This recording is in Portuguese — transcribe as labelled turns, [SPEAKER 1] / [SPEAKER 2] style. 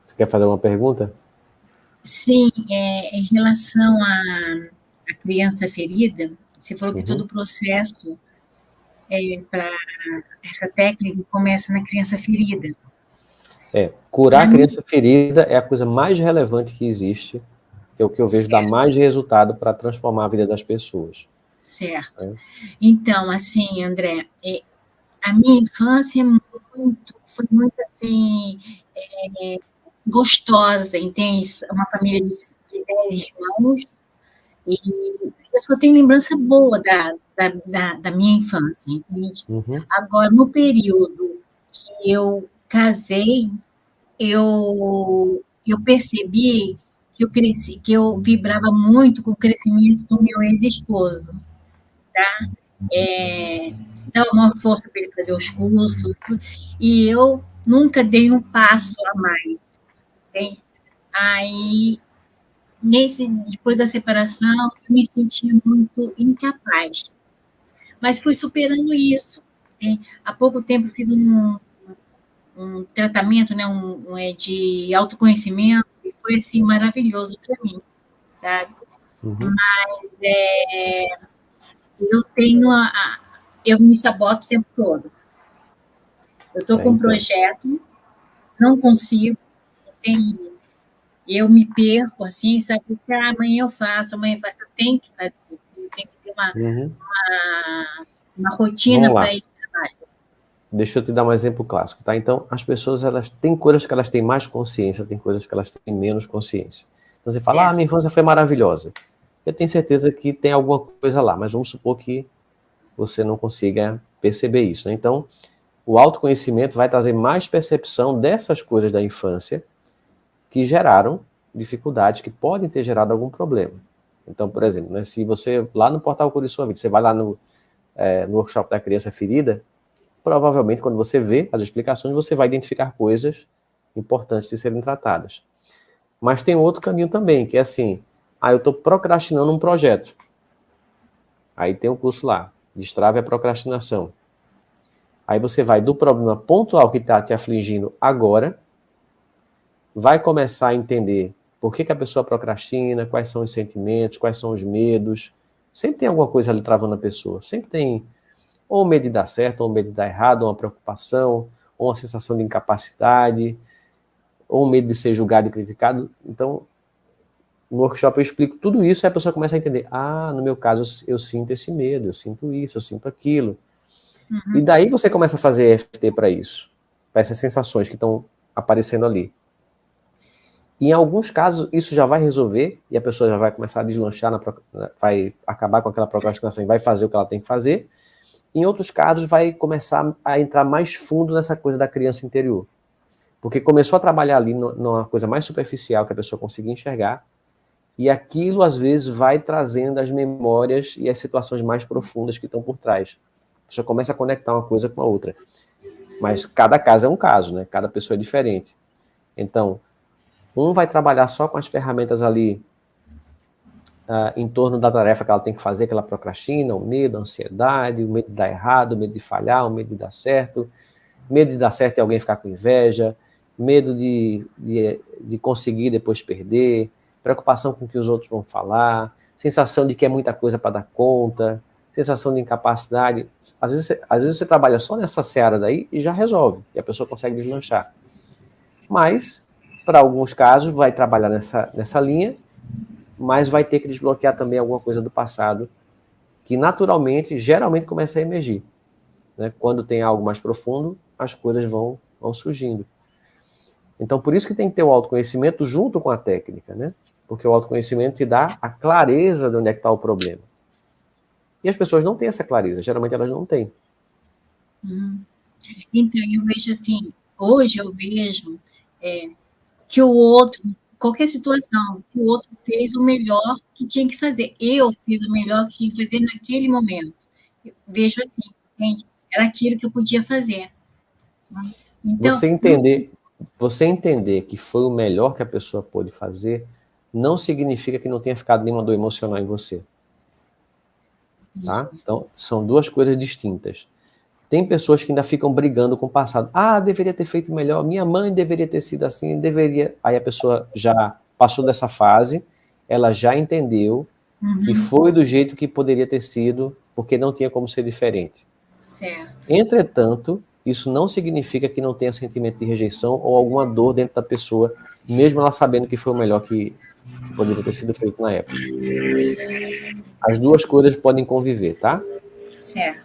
[SPEAKER 1] Você quer fazer uma pergunta?
[SPEAKER 2] Sim, em relação à criança ferida, você falou que todo o processo para essa técnica começa na criança ferida.
[SPEAKER 1] Curar
[SPEAKER 2] Na
[SPEAKER 1] a
[SPEAKER 2] minha,
[SPEAKER 1] criança ferida é a coisa mais relevante que existe, que é o que eu vejo dar
[SPEAKER 2] certo,
[SPEAKER 1] mais resultado para transformar a vida das pessoas.
[SPEAKER 2] certo.
[SPEAKER 1] Né?
[SPEAKER 2] Então, assim, André, a minha infância foi muito assim, gostosa, entende? Uma família de 10 irmãos, e eu só tenho lembrança boa da minha infância, entende?
[SPEAKER 1] Uhum.
[SPEAKER 2] Agora, no período que eu casei, eu percebi que eu cresci, que eu vibrava muito com o crescimento do meu ex-esposo, tá? Dava uma força para ele fazer os cursos, e eu nunca dei um passo a mais, entende? Aí, depois da separação, eu me senti muito incapaz, mas fui superando isso. Há pouco tempo fiz um tratamento, né, de autoconhecimento, e foi assim maravilhoso para mim, sabe?
[SPEAKER 1] Uhum.
[SPEAKER 2] Eu tenho eu me saboto o tempo todo. Eu estou com um
[SPEAKER 1] Então.
[SPEAKER 2] projeto, não consigo, tem, eu me perco assim, sabe? Amanhã eu faço, eu tenho que fazer, eu tenho que ter
[SPEAKER 1] Uhum.
[SPEAKER 2] uma rotina
[SPEAKER 1] Vamos
[SPEAKER 2] para
[SPEAKER 1] lá.
[SPEAKER 2] esse trabalho.
[SPEAKER 1] Deixa eu te dar um exemplo clássico, tá? Então, as pessoas, elas têm coisas que elas têm mais consciência, tem coisas que elas têm menos consciência. Então, você fala,
[SPEAKER 2] Certo.
[SPEAKER 1] minha infância foi maravilhosa. Eu tenho certeza que tem alguma coisa lá, mas vamos supor que você não consiga perceber isso, né? Então, o autoconhecimento vai trazer mais percepção dessas coisas da infância que geraram dificuldades, que podem ter gerado algum problema. Então, por exemplo, né, se você, lá no portal Cure Sua Vida, você vai lá no workshop da criança ferida, provavelmente quando você vê as explicações, você vai identificar coisas importantes de serem tratadas. Mas tem outro caminho também, que é assim, eu estou procrastinando um projeto. Aí tem um curso lá, Destrave a Procrastinação. Aí você vai do problema pontual que está te afligindo agora, vai começar a entender por que a pessoa procrastina, quais são os sentimentos, quais são os medos. Sempre tem alguma coisa ali travando a pessoa. Sempre tem ou medo de dar certo, ou medo de dar errado, ou uma preocupação, ou uma sensação de incapacidade, ou medo de ser julgado e criticado. Então, no workshop eu explico tudo isso e a pessoa começa a entender. No meu caso eu sinto esse medo, eu sinto isso, eu sinto aquilo. E
[SPEAKER 2] Uhum.
[SPEAKER 1] daí você começa a fazer EFT para isso, para essas sensações que estão aparecendo ali. E em alguns casos, isso já vai resolver e a pessoa já vai começar a deslanchar, vai acabar com aquela procrastinação e vai fazer o que ela tem que fazer. Em outros casos, vai começar a entrar mais fundo nessa coisa da criança interior. Porque começou a trabalhar ali numa coisa mais superficial que a pessoa conseguia enxergar, e aquilo, às vezes, vai trazendo as memórias e as situações mais profundas que estão por trás. A pessoa começa a conectar uma coisa com a outra. Mas cada caso é um caso, né? Cada pessoa é diferente. Então, um vai trabalhar só com as ferramentas ali em torno da tarefa que ela tem que fazer, que ela procrastina, o medo, a ansiedade, o medo de dar errado, o medo de falhar, o medo de dar certo, medo de dar certo e alguém ficar com inveja, medo de conseguir depois perder, preocupação com o que os outros vão falar, sensação de que é muita coisa para dar conta, sensação de incapacidade. Às vezes você trabalha só nessa seara daí e já resolve, e a pessoa consegue deslanchar. Mas, para alguns casos, vai trabalhar nessa linha, mas vai ter que desbloquear também alguma coisa do passado, que naturalmente, geralmente começa a emergir. Né? Quando tem algo mais profundo, as coisas vão surgindo. Então, por isso que tem que ter o autoconhecimento junto com a técnica, né? Porque o autoconhecimento te dá a clareza de onde é que está o problema. E as pessoas não têm essa clareza, geralmente elas não têm.
[SPEAKER 2] Uhum. Então, eu vejo assim, hoje eu vejo que o outro, qualquer situação, que o outro fez o melhor que tinha que fazer. Eu fiz o melhor que tinha que fazer naquele momento. Eu vejo assim, entende? Era aquilo que eu podia fazer. Né? Então,
[SPEAKER 1] Você
[SPEAKER 2] não
[SPEAKER 1] entender, você entender que foi o melhor que a pessoa pôde fazer, não significa que não tenha ficado nenhuma dor emocional em você.
[SPEAKER 2] sei.
[SPEAKER 1] Tá? Então, são duas coisas distintas. Tem pessoas que ainda ficam brigando com o passado. Ah, deveria ter feito melhor, minha mãe deveria ter sido assim, deveria... Aí a pessoa já passou dessa fase, ela já entendeu que foi do jeito que poderia ter sido, porque não tinha como ser diferente.
[SPEAKER 2] Certo.
[SPEAKER 1] Entretanto, isso não significa que não tenha sentimento de rejeição ou alguma dor dentro da pessoa, mesmo ela sabendo que foi o melhor que poderia ter sido feito na época. As duas coisas podem conviver, tá?
[SPEAKER 2] Certo.